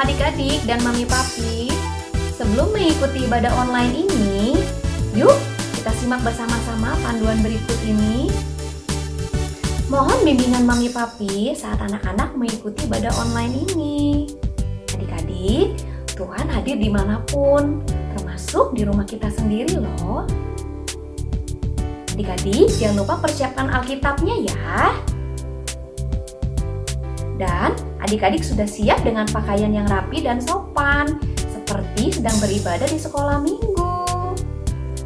adik-adik dan mami papi. Sebelum mengikuti ibadah online ini, yuk kita simak bersama-sama panduan berikut ini. Mohon bimbingan mami papi saat anak-anak mengikuti ibadah online ini. Adik-adik, Tuhan hadir dimanapun, termasuk di rumah kita sendiri loh. Adik-adik, jangan lupa persiapkan Alkitabnya ya. Dan adik-adik sudah siap dengan pakaian yang rapi dan sopan, seperti sedang beribadah di sekolah minggu.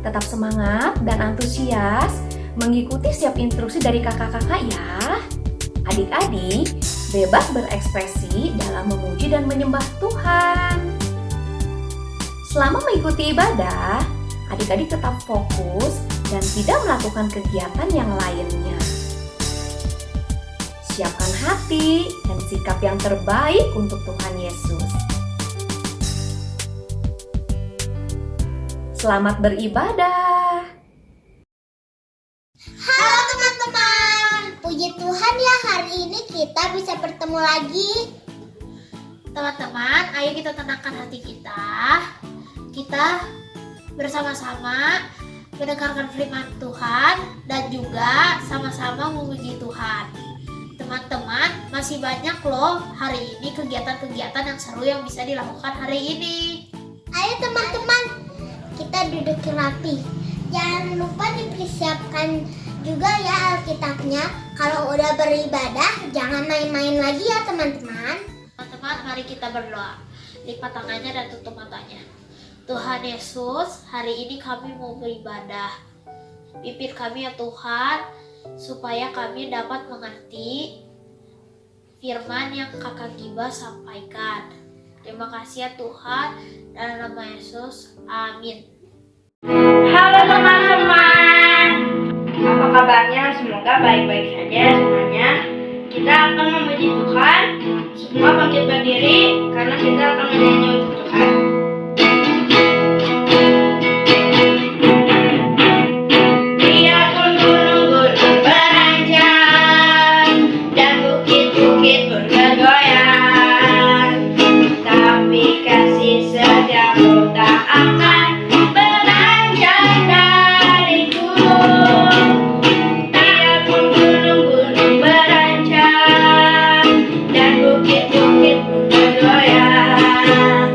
Tetap semangat dan antusias mengikuti setiap instruksi dari kakak-kakak ya. Adik-adik bebas berekspresi dalam memuji dan menyembah Tuhan. Selama mengikuti ibadah, adik-adik tetap fokus dan tidak melakukan kegiatan yang lainnya. Siapkan hati dan sikap yang terbaik untuk Tuhan Yesus. Selamat beribadah. Halo teman-teman, puji Tuhan ya hari ini kita bisa bertemu lagi. Teman-teman, ayo kita tenangkan hati kita. Kita bersama-sama mendengarkan firman Tuhan dan juga sama-sama memuji Tuhan. Teman-teman, masih banyak loh hari ini kegiatan-kegiatan yang seru yang bisa dilakukan hari ini. Ayo teman-teman, kita duduk rapi. Jangan lupa dipersiapkan juga ya Alkitabnya. Kalau udah beribadah, jangan main-main lagi ya teman-teman. Teman-teman, mari kita berdoa. Lipat tangannya dan tutup matanya. Tuhan Yesus, hari ini kami mau beribadah. Pimpin kami ya Tuhan, supaya kami dapat mengerti firman yang Kakak Giba sampaikan. Terima kasih ya Tuhan, dalam nama Yesus, amin. Halo teman-teman, apa kabarnya? Semoga baik-baik saja semuanya. Kita akan memuji Tuhan. Semua bangkit berdiri karena kita akan menyanyi untuk Tuhan. Biarpun gunung-gunung beranjak dan bukit-bukit pun bergoyang, tapi kasih setiamu tak akan beranjak dariku. Biarpun gunung-gunung beranjak dan bukit-bukit pun bergoyang,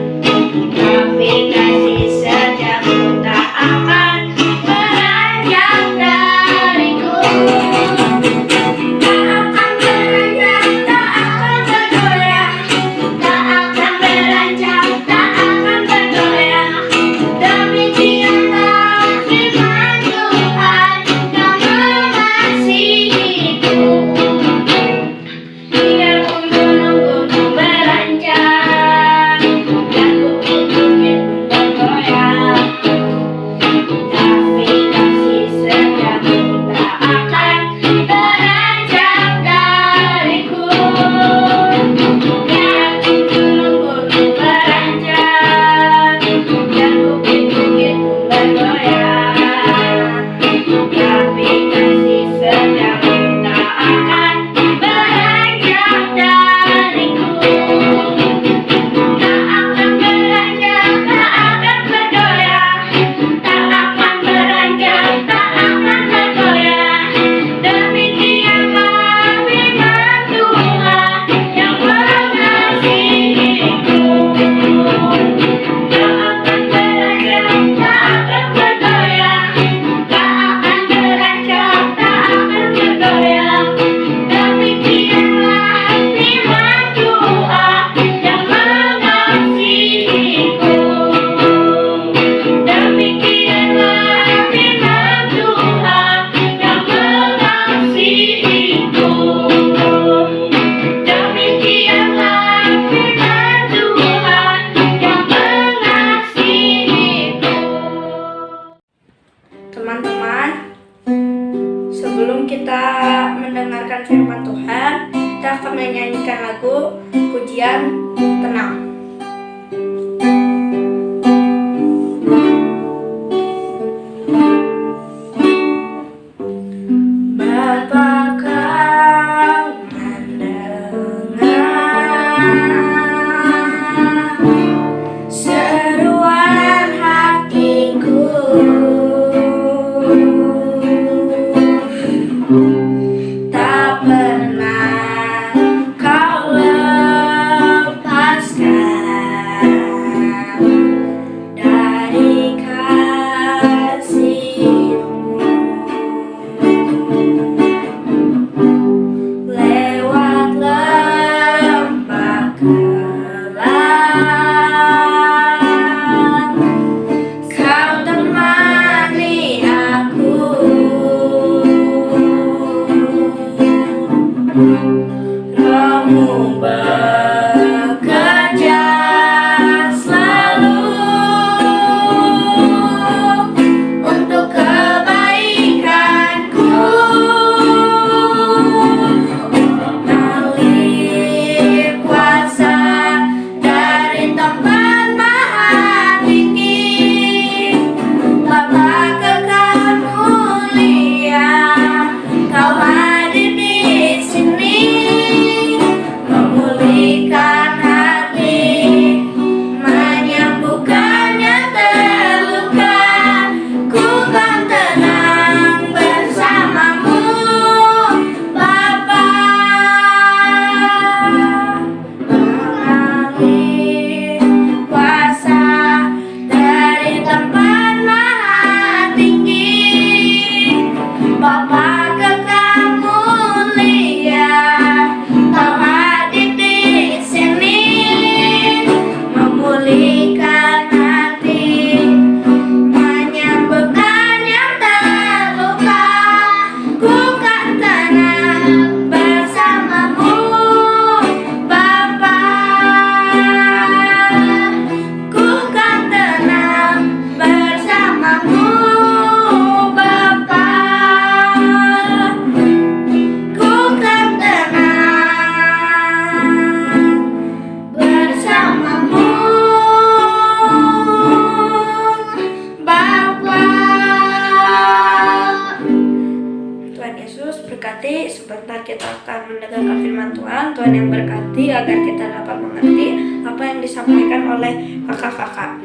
kita akan mendengarkan firman Tuhan. Tuhan yang berkati agar kita dapat mengerti apa yang disampaikan oleh kakak-kakak.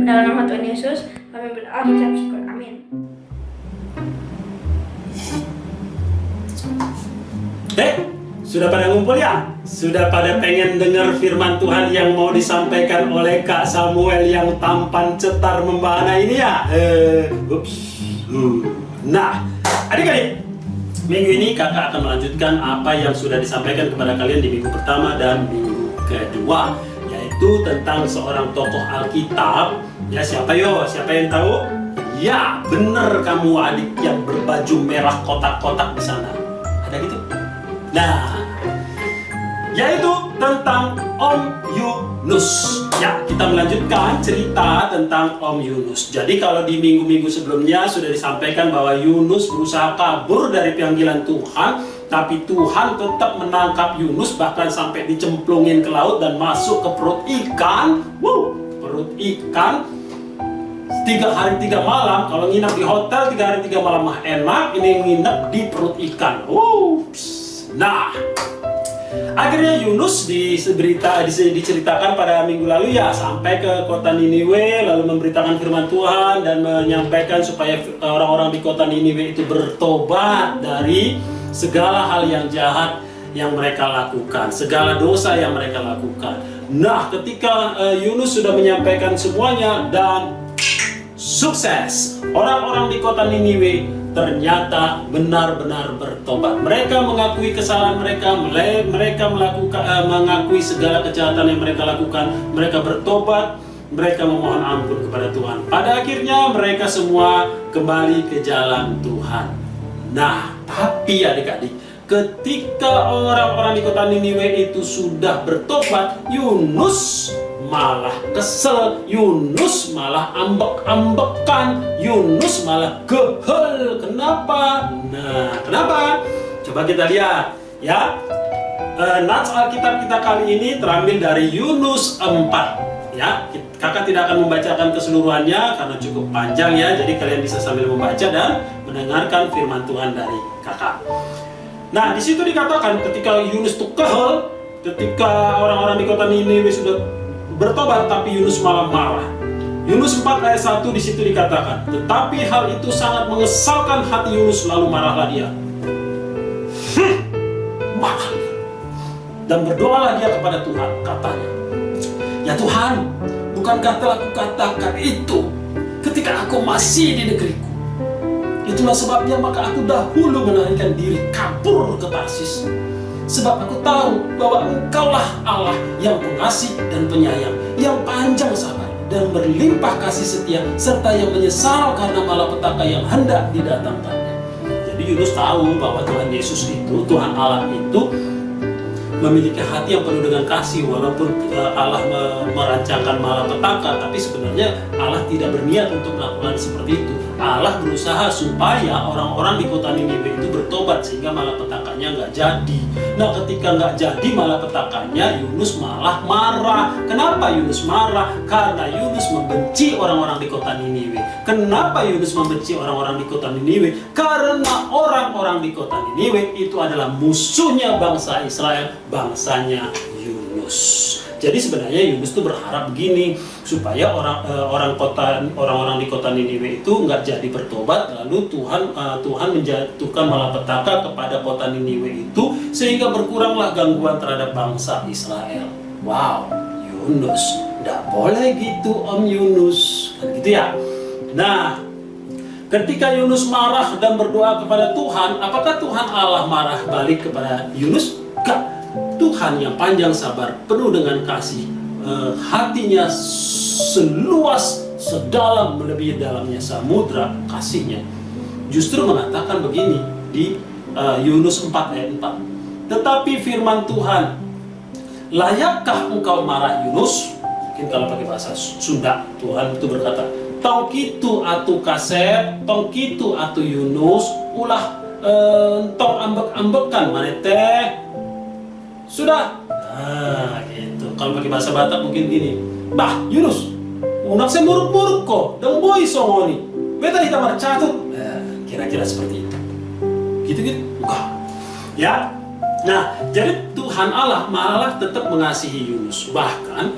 Dalam nama Tuhan Yesus, kami berdoa mengucap syukur. Amin. Sudah pada ngumpul ya? Sudah pada pengen dengar firman Tuhan yang mau disampaikan oleh Kak Samuel yang tampan cetar membahana ini ya? Nah, adik-adik, minggu ini kakak akan melanjutkan apa yang sudah disampaikan kepada kalian di minggu pertama dan minggu kedua, yaitu tentang seorang tokoh Alkitab. Ya, siapa yo? Siapa yang tahu? Ya, bener kamu adik yang berbaju merah kotak-kotak di sana. Ada gitu? Nah, yaitu tentang Om Yunus. Ya, kita melanjutkan cerita tentang Om Yunus. Jadi kalau di minggu-minggu sebelumnya sudah disampaikan bahwa Yunus berusaha kabur dari panggilan Tuhan, tapi Tuhan tetap menangkap Yunus bahkan sampai dicemplungin ke laut dan masuk ke perut ikan. Perut ikan 3 hari 3 malam. Kalau nginep di hotel 3 hari 3 malam mah enak, ini nginep di perut ikan. Nah, akhirnya Yunus diceritakan pada minggu lalu ya, sampai ke kota Niniwe, lalu memberitakan firman Tuhan dan menyampaikan supaya orang-orang di kota Niniwe itu bertobat dari segala hal yang jahat yang mereka lakukan, segala dosa yang mereka lakukan. Nah, ketika Yunus sudah menyampaikan semuanya dan sukses, orang-orang di kota Niniwe ternyata benar-benar bertobat. Mereka mengakui kesalahan mereka, mereka mengakui segala kejahatan yang mereka lakukan. Mereka bertobat, mereka memohon ampun kepada Tuhan. Pada akhirnya mereka semua kembali ke jalan Tuhan. Nah, tapi adik-adik, ketika orang-orang di kota Niniwe itu sudah bertobat, Yunus malah kesel, Yunus malah ambek-ambekan, Yunus malah gehel. Kenapa? Nah, kenapa? Coba kita lihat ya. Nats Alkitab kita kali ini terambil dari Yunus 4 ya. Kakak tidak akan membacakan keseluruhannya karena cukup panjang ya. Jadi kalian bisa sambil membaca dan mendengarkan firman Tuhan dari kakak. Nah, di situ dikatakan ketika Yunus tuh kehel, ketika orang-orang di kota Niniwe sudah bertobat, tapi Yunus malah marah. Yunus 4 ayat 1 di situ dikatakan, tetapi hal itu sangat mengesalkan hati Yunus, lalu marahlah dia. Marah. Dan berdoalah dia kepada Tuhan, katanya, ya Tuhan, bukankah telah kukatakan itu ketika aku masih di negeriku? Itulah sebabnya maka aku dahulu menarikan diri kabur ke Tarsis. Sebab aku tahu bahwa Engkaulah Allah yang pengasih dan penyayang, yang panjang sabar dan berlimpah kasih setia, serta yang menyesal karena malapetaka yang hendak didatangkannya. Jadi Yunus tahu bahwa Tuhan Yesus itu, Tuhan Allah itu memiliki hati yang penuh dengan kasih. Walaupun Allah merancangkan malapetaka, tapi sebenarnya Allah tidak berniat untuk melakukan seperti itu. Allah berusaha supaya orang-orang di kota Niniwe itu bertobat sehingga malapetakannya nggak jadi. Nah, ketika nggak jadi malapetakannya, Yunus malah marah. Kenapa Yunus marah? Karena Yunus membenci orang-orang di kota Niniwe. Kenapa Yunus membenci orang-orang di kota Niniwe? Karena orang-orang di kota Niniwe itu adalah musuhnya bangsa Israel, bangsanya Yunus. Jadi sebenarnya Yunus tuh berharap begini, supaya orang-orang di kota Niniwe itu nggak jadi bertobat, lalu Tuhan menjatuhkan malapetaka kepada kota Niniwe itu sehingga berkuranglah gangguan terhadap bangsa Israel. Wow, Yunus, nggak boleh gitu Om Yunus, kan gitu ya. Nah, ketika Yunus marah dan berdoa kepada Tuhan, apakah Tuhan Allah marah balik kepada Yunus? Enggak. Tuhan yang panjang sabar, penuh dengan kasih, hatinya seluas, sedalam, melebihi dalamnya samudra kasihnya, justru mengatakan begini di Yunus 4 ayat 4. Tetapi firman Tuhan, layakkah engkau marah Yunus? Mungkin kalau pakai bahasa Sunda, Tuhan itu berkata, tong kitu atu kasep, tong kitu atu Yunus, ulah tong ambek-ambekan maneteh. Sudah. Nah, gitu. Kalau pakai bahasa Batak mungkin gini. Bah, Yunus, unak saya muruk-muruk kok, dan boy songoni. Beta di kamar catut. Kira-kira seperti itu. Gitu-gitu. Enggak. Ya, Nah, jadi Tuhan Allah malah tetap mengasihi Yunus. Bahkan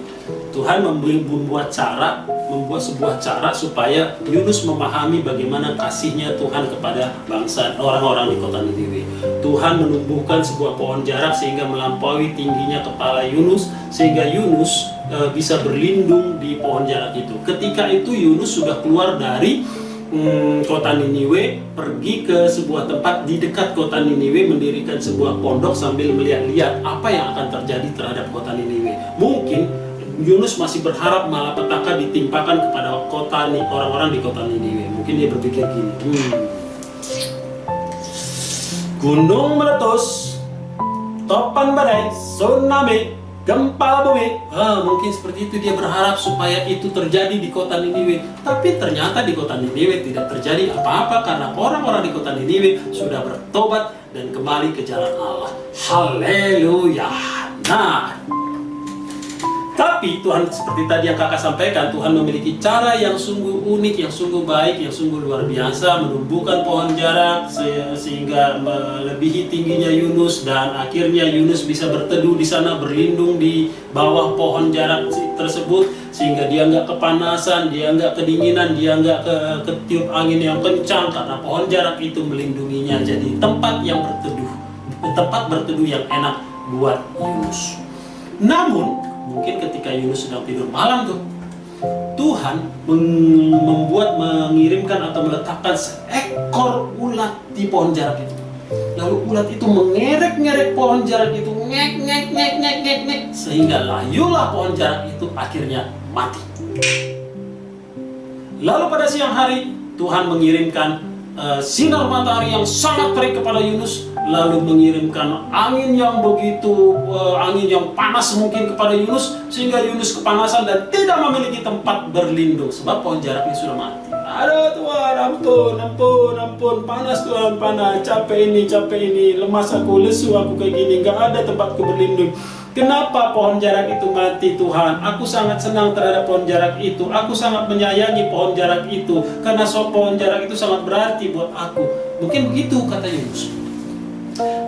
Tuhan membuat sebuah cara supaya Yunus memahami bagaimana kasihnya Tuhan kepada bangsa orang-orang di kota Niniwe. Tuhan menumbuhkan sebuah pohon jarak sehingga melampaui tingginya kepala Yunus, sehingga Yunus bisa berlindung di pohon jarak itu. Ketika itu Yunus sudah keluar dari kota Niniwe, pergi ke sebuah tempat di dekat kota Niniwe, mendirikan sebuah pondok sambil melihat-lihat apa yang akan terjadi terhadap kota Niniwe. Mungkin Yunus masih berharap malapetaka ditimpakan kepada orang-orang di kota Niniwe. Mungkin dia berpikir gini, gunung meletus, topan badai, tsunami, gempa bumi. Mungkin seperti itu dia berharap supaya itu terjadi di kota Niniwe. Tapi ternyata di kota Niniwe tidak terjadi apa-apa karena orang-orang di kota Niniwe sudah bertobat dan kembali ke jalan Allah. Haleluya. Nah, tapi Tuhan, seperti tadi yang kakak sampaikan, Tuhan memiliki cara yang sungguh unik, yang sungguh baik, yang sungguh luar biasa, menumbuhkan pohon jarak sehingga melebihi tingginya Yunus, dan akhirnya Yunus bisa berteduh di sana, berlindung di bawah pohon jarak tersebut, sehingga dia nggak kepanasan, dia nggak kedinginan, dia nggak ketiup angin yang kencang karena pohon jarak itu melindunginya. Jadi tempat berteduh yang enak buat Yunus. Namun mungkin ketika Yunus sedang tidur malam tuh, Tuhan mengirimkan atau meletakkan seekor ulat di pohon jarak itu. Lalu ulat itu mengerek-ngerek pohon jarak itu, ngek, sehingga layulah pohon jarak itu akhirnya mati. Lalu pada siang hari Tuhan mengirimkan sinar matahari yang sangat terik kepada Yunus, lalu mengirimkan angin yang panas mungkin kepada Yunus, sehingga Yunus kepanasan dan tidak memiliki tempat berlindung sebab pohon jaraknya sudah mati. Aduh Tuhan, ampun, panas Tuhan, panas, capek ini, lemas aku, lesu aku kayak gini, gak ada tempatku berlindung. Kenapa pohon jarak itu mati Tuhan? Aku sangat senang terhadap pohon jarak itu. Aku sangat menyayangi pohon jarak itu. Karena pohon jarak itu sangat berarti buat aku. Mungkin begitu kata Yunus.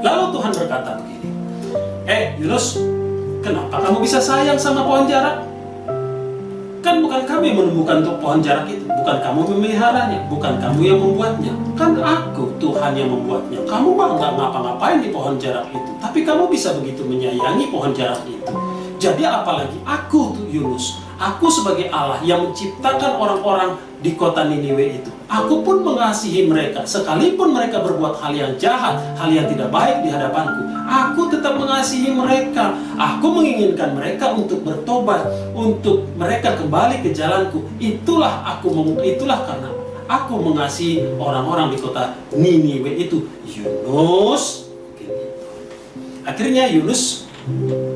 Lalu Tuhan berkata begini. Yunus, kenapa kamu bisa sayang sama pohon jarak? Kan bukan kami yang menumbuhkan pohon jarak itu, bukan kamu memeliharanya, bukan kamu yang membuatnya. Kan aku, Tuhan yang membuatnya. Kamu mah nggak ngapa-ngapain di pohon jarak itu, tapi kamu bisa begitu menyayangi pohon jarak itu. Jadi apalagi aku tuh Yunus, aku sebagai Allah yang menciptakan orang-orang di kota Niniwe itu. Aku pun mengasihi mereka, sekalipun mereka berbuat hal yang jahat, hal yang tidak baik di hadapanku. Aku tetap mengasihi mereka. Aku menginginkan mereka untuk bertobat, untuk mereka kembali ke jalanku. Itulah karena aku mengasihi orang-orang di kota Niniwe itu. Yunus, akhirnya Yunus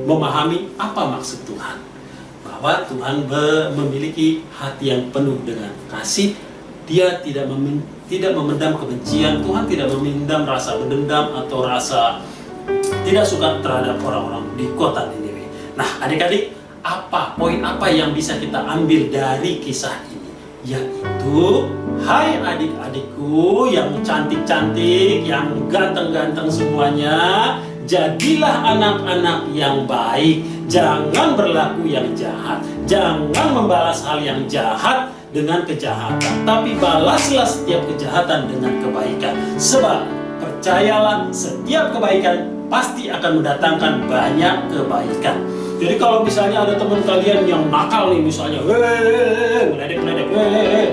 memahami apa maksud Tuhan, bahwa Tuhan memiliki hati yang penuh dengan kasih. Dia tidak memendam kebencian. Tuhan tidak memendam rasa dendam atau rasa tidak suka terhadap orang-orang di kota Niniwe. Nah, adik-adik, poin apa yang bisa kita ambil dari kisah ini? Yaitu, hai adik-adikku yang cantik-cantik, yang ganteng-ganteng semuanya, jadilah anak-anak yang baik. Jangan berlaku yang jahat. Jangan membalas hal yang jahat dengan kejahatan, tapi balaslah setiap kejahatan dengan kebaikan. Sebab percayalah, setiap kebaikan pasti akan mendatangkan banyak kebaikan. Jadi kalau misalnya ada teman kalian yang nakal nih, misalnya meledek,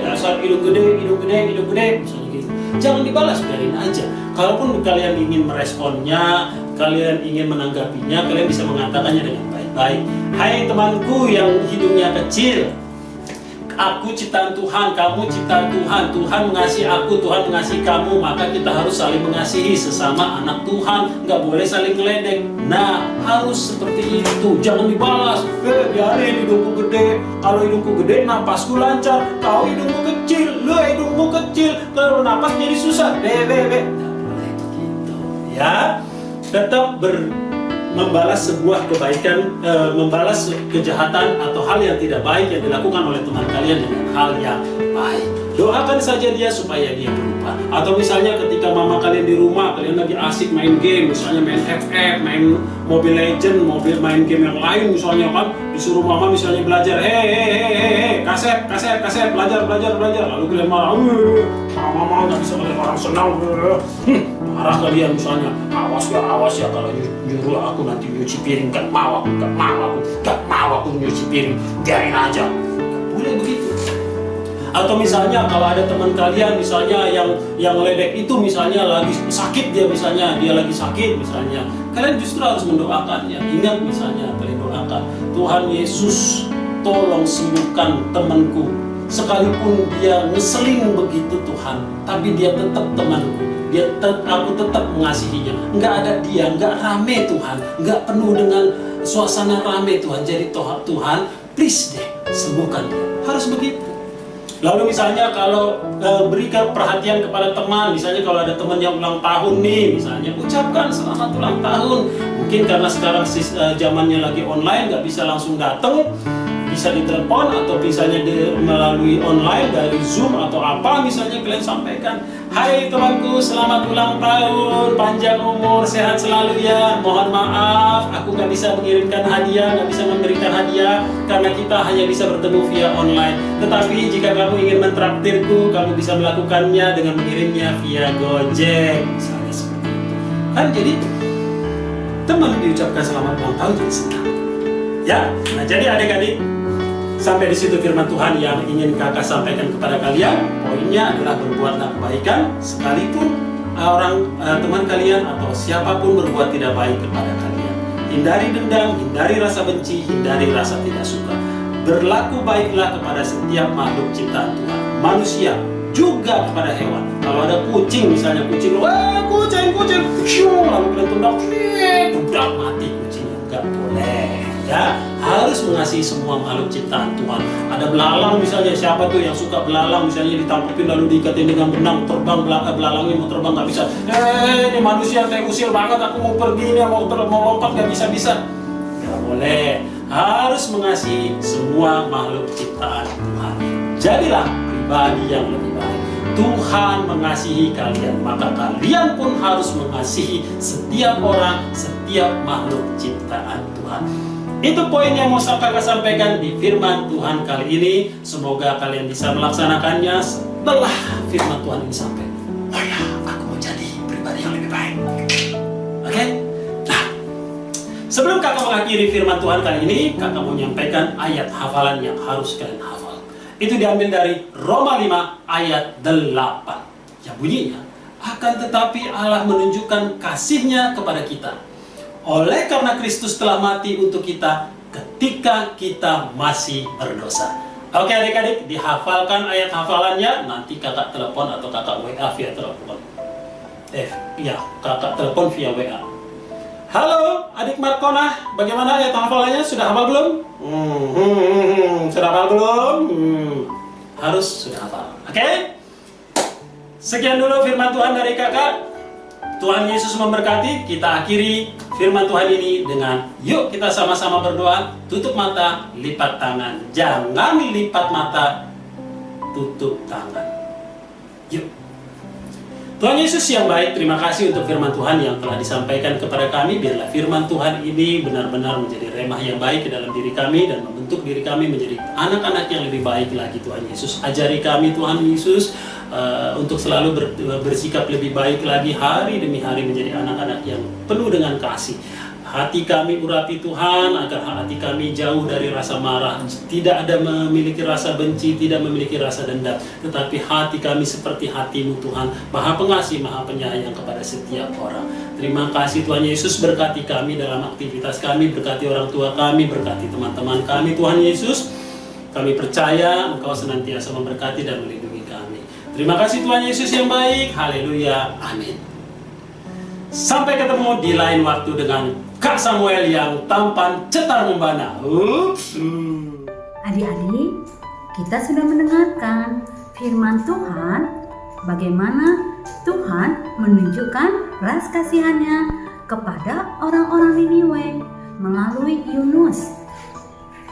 dasar hidung gede, misalnya gitu, jangan dibalas, biarin aja. Kalaupun kalian ingin meresponnya, kalian ingin menanggapinya, kalian bisa mengatakannya dengan baik-baik. Hai temanku yang hidungnya kecil, aku ciptaan Tuhan, kamu ciptaan Tuhan. Tuhan mengasihi aku, Tuhan mengasihi kamu. Maka kita harus saling mengasihi sesama anak Tuhan. Nggak boleh saling ngeledek. Nah, harus seperti itu. Jangan dibalas. Biarin hidungku gede. Kalau hidungku gede, napasku lancar. Kau hidungmu kecil, hidungmu kecil. Kalau napas jadi susah. Nggak boleh begitu. Ya, tetap membalas sebuah kebaikan, membalas kejahatan atau hal yang tidak baik yang dilakukan oleh teman kalian dengan hal yang baik. Doakan saja dia supaya dia berubah. Atau misalnya ketika mama kalian di rumah, kalian lagi asik main game, misalnya main FF, main Mobile Legend, main game yang lain misalnya kan, disuruh mama misalnya belajar, kaset, belajar. Lalu kalian marah, mama nggak bisa ngeliat orang senang, marah kalian misalnya, awas ya kalau nyuruh aku nanti nyuci piring, gak mau aku nyuci piring, biarin aja. Gak boleh begitu. Atau misalnya kalau ada teman kalian misalnya yang ledek itu misalnya lagi sakit, dia lagi sakit misalnya, kalian justru harus mendoakannya. Ingat misalnya kalian doakan, Tuhan Yesus tolong sembuhkan temanku, sekalipun dia ngeselin begitu Tuhan, tapi dia tetap temanku, aku tetap mengasihinya. Nggak ada dia, nggak rame Tuhan, nggak penuh dengan suasana rame Tuhan. Jadi Tuhan please deh sembuhkan dia. Harus begitu. Lalu misalnya kalau berikan perhatian kepada teman, misalnya kalau ada teman yang ulang tahun nih, misalnya ucapkan selamat ulang tahun. Mungkin karena sekarang zamannya lagi online, nggak bisa langsung datang, bisa ditelepon atau misalnya melalui online dari Zoom atau apa, misalnya kalian sampaikan, hai temanku, selamat ulang tahun, panjang umur, sehat selalu ya. Mohon maaf, aku nggak bisa mengirimkan hadiah, nggak bisa memberikan hadiah karena kita hanya bisa bertemu via online. Tetapi jika kamu ingin mentraktirku, kamu bisa melakukannya dengan mengirimnya via Gojek, misalnya seperti itu. Kan jadi teman diucapkan selamat ulang tahun jadi senang. Ya, nah jadi adik-adik, sampai di situ firman Tuhan yang ingin kakak sampaikan kepada kalian. Poinnya adalah berbuatlah kebaikan sekalipun teman kalian atau siapapun berbuat tidak baik kepada kalian. Hindari dendam, hindari rasa benci, hindari rasa tidak suka. Berlaku baiklah kepada setiap makhluk ciptaan Tuhan, manusia juga kepada hewan. Kalau ada kucing misalnya, kucing, lalu kalian tendang, mati kucingnya, nggak boleh. Ya, harus mengasihi semua makhluk ciptaan Tuhan. Ada belalang misalnya, siapa tuh yang suka belalang misalnya ditangkapin lalu diikatin dengan benang, terbang, belalangnya mau terbang nggak bisa. Ini manusia saya usil banget, aku mau pergi nih, mau lompat nggak bisa. Nggak boleh. Harus mengasihi semua makhluk ciptaan Tuhan. Jadilah pribadi yang lebih baik. Tuhan mengasihi kalian, maka kalian pun harus mengasihi setiap orang, setiap makhluk ciptaan Tuhan. Itu poin yang mau kakak sampaikan di firman Tuhan kali ini. Semoga kalian bisa melaksanakannya setelah firman Tuhan ini sampai. Oh ya, aku mau jadi pribadi yang lebih baik. Oke? Nah, sebelum kakak mengakhiri firman Tuhan kali ini, kakak mau menyampaikan ayat hafalan yang harus kalian hafal. Itu diambil dari Roma 5 ayat 8. Yang bunyinya, akan tetapi Allah menunjukkan kasih-Nya kepada kita, oleh karena Kristus telah mati untuk kita ketika kita masih berdosa. Oke adik-adik, dihafalkan ayat hafalannya. Nanti kakak telepon atau kakak WA via telepon. Kakak telepon via WA. Halo adik Markona, bagaimana ayat hafalannya? Sudah hafal belum? Sudah hafal belum? Harus sudah hafal. Oke? Sekian dulu firman Tuhan dari kakak. Tuhan Yesus memberkati. Kita akhiri firman Tuhan ini dengan yuk kita sama-sama berdoa. Tutup mata, lipat tangan. Jangan lipat mata, tutup tangan. Yuk. Tuhan Yesus yang baik, terima kasih untuk firman Tuhan yang telah disampaikan kepada kami. Biarlah firman Tuhan ini benar-benar menjadi remah yang baik ke dalam diri kami dan membentuk diri kami menjadi anak-anak yang lebih baik lagi. Tuhan Yesus, ajari kami Tuhan Yesus untuk selalu bersikap lebih baik lagi hari demi hari menjadi anak-anak yang penuh dengan kasih. Hati kami urapi Tuhan agar hati kami jauh dari rasa marah, tidak ada memiliki rasa benci, tidak memiliki rasa dendam, tetapi hati kami seperti hati-Mu Tuhan, Maha Pengasih, Maha Penyayang kepada setiap orang. Terima kasih Tuhan Yesus, berkati kami dalam aktivitas kami, berkati orang tua kami, berkati teman-teman kami Tuhan Yesus. Kami percaya Engkau senantiasa memberkati dan melindungi kami. Terima kasih Tuhan Yesus yang baik. Haleluya. Amin. Sampai ketemu di lain waktu dengan Kak Samuel yang tampan cetar membana. Adik-adik, kita sudah mendengarkan firman Tuhan, bagaimana Tuhan menunjukkan belas kasihan-Nya kepada orang-orang Niniwe melalui Yunus.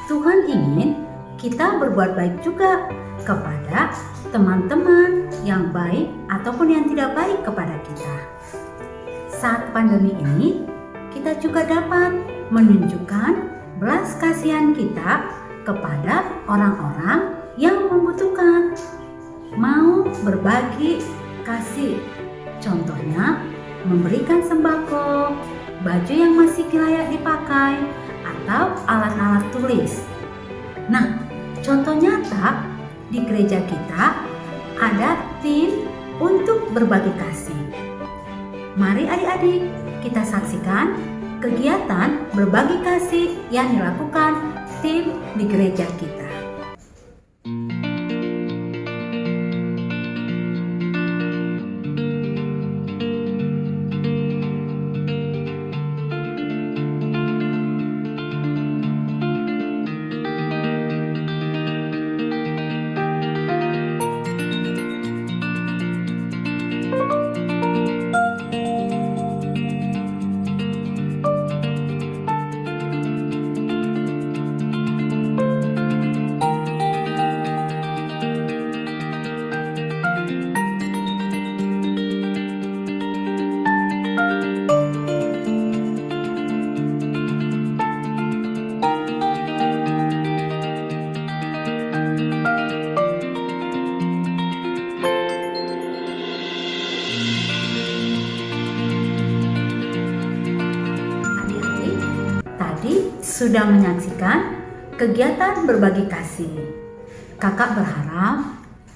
Tuhan ingin kita berbuat baik juga kepada teman-teman yang baik ataupun yang tidak baik kepada kita. Saat pandemi ini, kita juga dapat menunjukkan belas kasihan kita kepada orang-orang yang membutuhkan. Mau berbagi kasih, contohnya memberikan sembako, baju yang masih layak dipakai, atau alat-alat tulis. Nah, contoh nyata di gereja kita ada tim untuk berbagi kasih. Mari adik-adik kita saksikan kegiatan berbagi kasih yang dilakukan tim di gereja kita. Sudah menyaksikan kegiatan berbagi kasih. Kakak berharap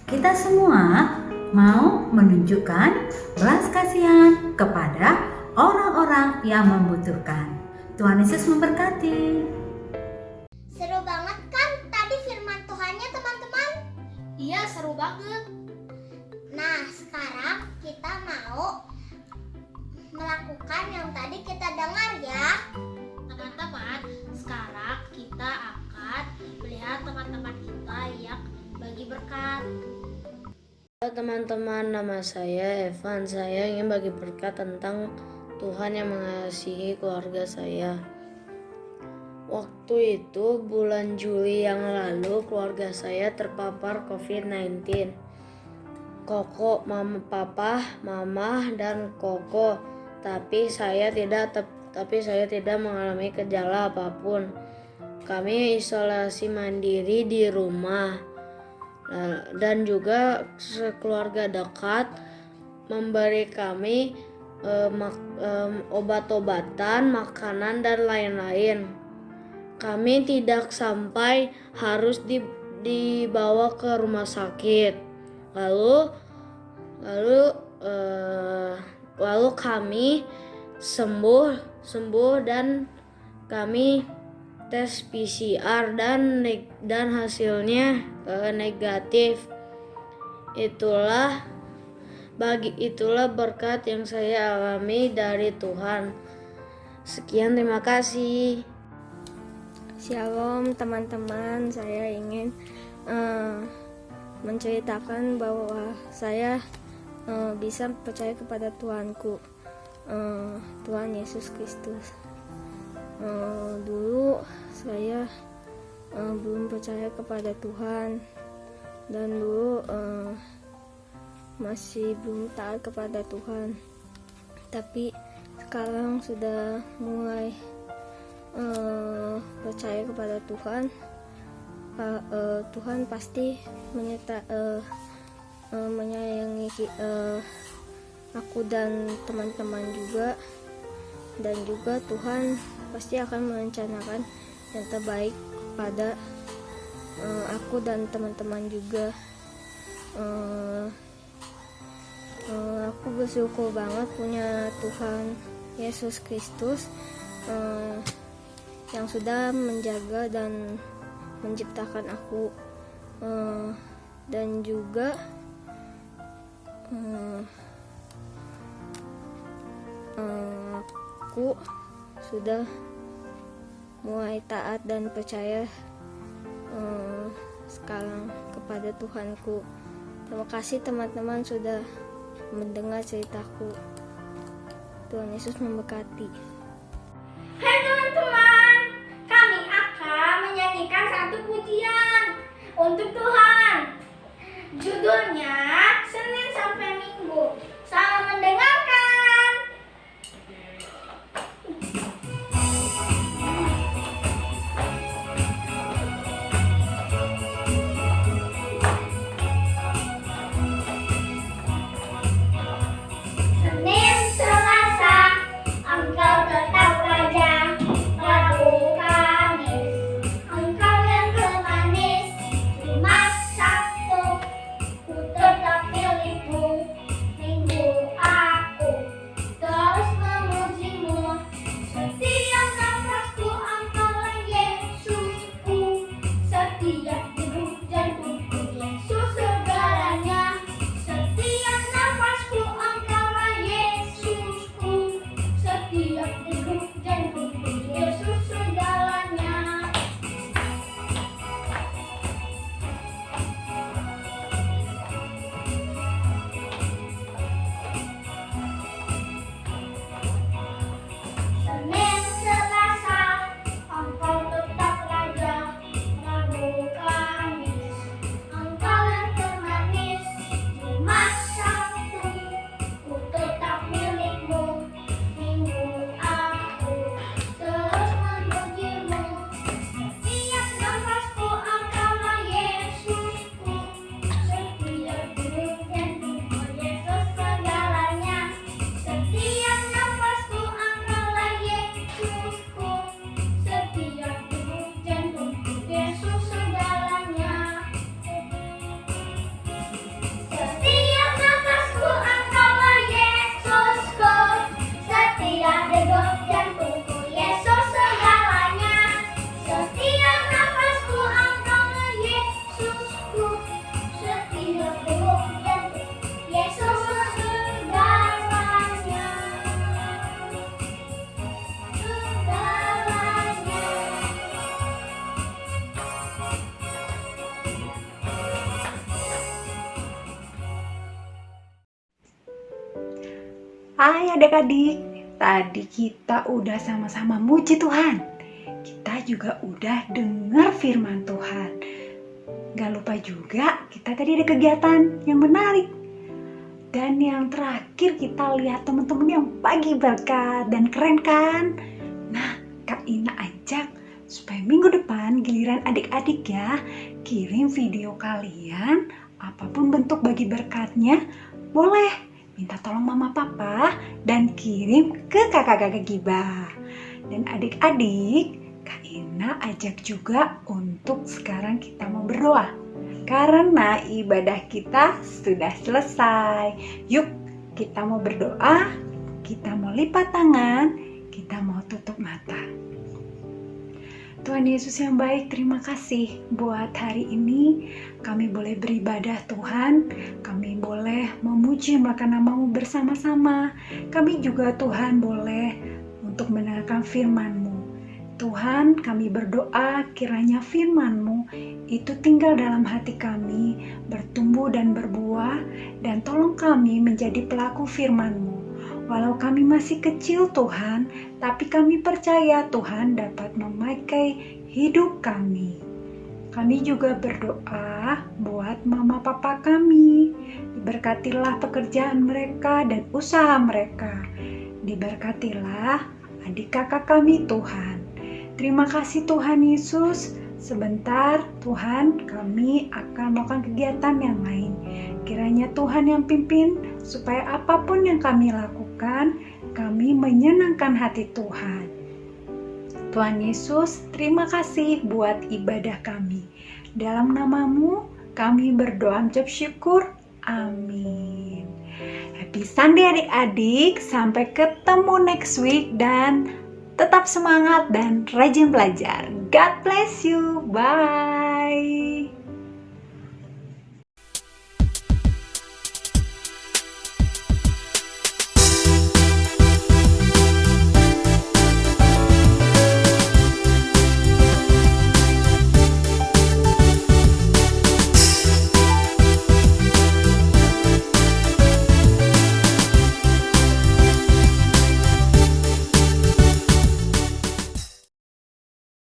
kita semua mau menunjukkan belas kasihan kepada orang-orang yang membutuhkan. Tuhan Yesus memberkati. Seru banget kan tadi firman Tuhannya teman-teman? Iya, seru banget. Nah, sekarang kita mau melakukan yang tadi kita dengar ya. Teman-teman, sekarang kita akan melihat teman-teman kita yang bagi berkat. Halo teman-teman, nama saya Evan. Saya ingin bagi berkat tentang Tuhan yang mengasihi keluarga saya. Waktu itu bulan Juli yang lalu keluarga saya terpapar COVID-19. Koko, papa, mama, dan Koko. Tapi saya tidak mengalami gejala apapun. Kami isolasi mandiri di rumah. Dan juga sekeluarga dekat memberi kami obat-obatan, makanan, dan lain-lain. Kami tidak sampai harus dibawa ke rumah sakit. Lalu kami sembuh dan kami tes PCR dan hasilnya negatif. Itulah berkat yang saya alami dari Tuhan. Sekian, terima kasih. Shalom teman-teman, saya ingin menceritakan bahwa saya bisa percaya kepada Tuhanku, Tuhan Yesus Kristus. Dulu saya belum percaya kepada Tuhan dan dulu masih belum taat kepada Tuhan, tapi sekarang sudah mulai percaya kepada Tuhan. Tuhan pasti menyayangi aku dan teman-teman juga, dan juga Tuhan pasti akan merencanakan yang terbaik pada aku dan teman-teman juga. Aku bersyukur banget punya Tuhan Yesus Kristus yang sudah menjaga dan menciptakan aku, dan juga aku sudah mulai taat dan percaya sekarang kepada Tuhanku. Terima kasih teman-teman sudah mendengar ceritaku. Tuhan Yesus memberkati. Hai teman-teman, kami akan menyanyikan satu pujian. Hai adik-adik, tadi kita udah sama-sama muji Tuhan. Kita juga udah dengar firman Tuhan. Gak lupa juga kita tadi ada kegiatan yang menarik. Dan yang terakhir kita lihat teman-teman yang bagi berkat dan keren kan? Nah, Kak Ina ajak supaya minggu depan giliran adik-adik ya, kirim video kalian apapun bentuk bagi berkatnya, boleh. Minta tolong mama papa dan kirim ke kakak-kakak Gibah. Dan adik-adik, Kak Ina ajak juga untuk sekarang kita mau berdoa. Karena ibadah kita sudah selesai. Yuk, kita mau berdoa, kita mau lipat tangan, kita mau tutup mata. Tuhan Yesus yang baik, terima kasih buat hari ini kami boleh beribadah Tuhan, kami boleh memuji melakukan nama-Mu bersama-sama. Kami juga Tuhan boleh untuk mendengarkan firman-Mu. Tuhan, kami berdoa kiranya firman-Mu itu tinggal dalam hati kami, bertumbuh dan berbuah, dan tolong kami menjadi pelaku firman-Mu. Walau kami masih kecil Tuhan, tapi kami percaya Tuhan dapat memakai hidup kami. Kami juga berdoa buat mama papa kami. Diberkatilah pekerjaan mereka dan usaha mereka. Diberkatilah adik kakak kami Tuhan. Terima kasih Tuhan Yesus. Sebentar Tuhan kami akan melakukan kegiatan yang lain. Kiranya Tuhan yang pimpin supaya apapun yang kami lakukan, kami menyenangkan hati Tuhan. Tuhan Yesus, terima kasih buat ibadah kami. Dalam nama-Mu kami berdoa mengucap syukur. Amin. Happy Sunday adik-adik. Sampai ketemu next week dan tetap semangat dan rajin belajar. God bless you. Bye.